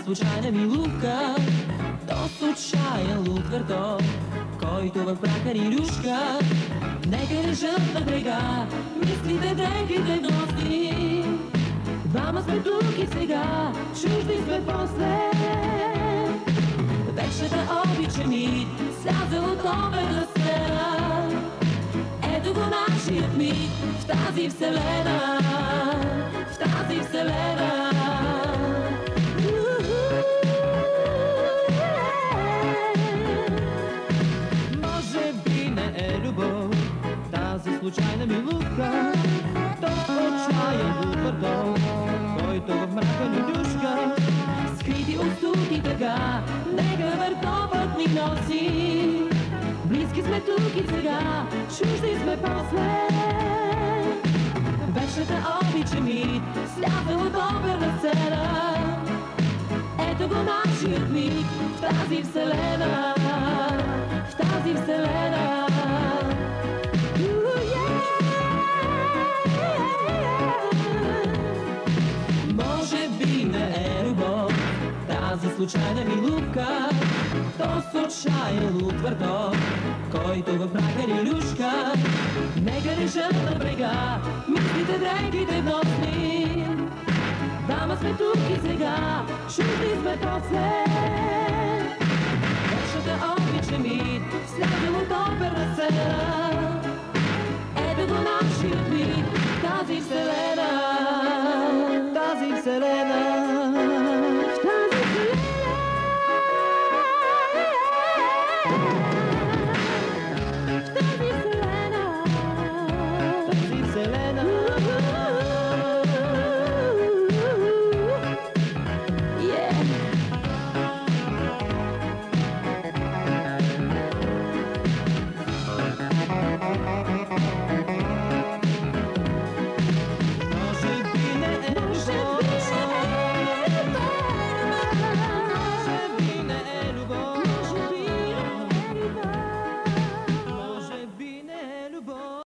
случайна милувка, то случайен лукърто, който в праха ни люшка. Нека лежат на брега мислите, дрехите гносни. Двама сме тук и сега, чужди сме после. Вечната обича ми сляза от обедна сцена. Ето го нашият миг в тази вселена, в тази вселена. Може би не е любов тази случайна милувка, то отчаян лукърто, който в мрака ни дюшка. Скрити от студ и тъга, нека въртопът ни носи. Близки сме тук и сега, чужди сме после. Вечната обича ми сляза от оперна сцена. Ето го нашият миг в тази вселена, в тази вселена. Може би не е любов тази случайна милувка, то случайен лукърто, който в праха ни люшка. Нека лежат на брега мислите, дрехите гносни. Двама сме тук и сега, чужди сме после. Вечната обича ми сляза от оперна сцена.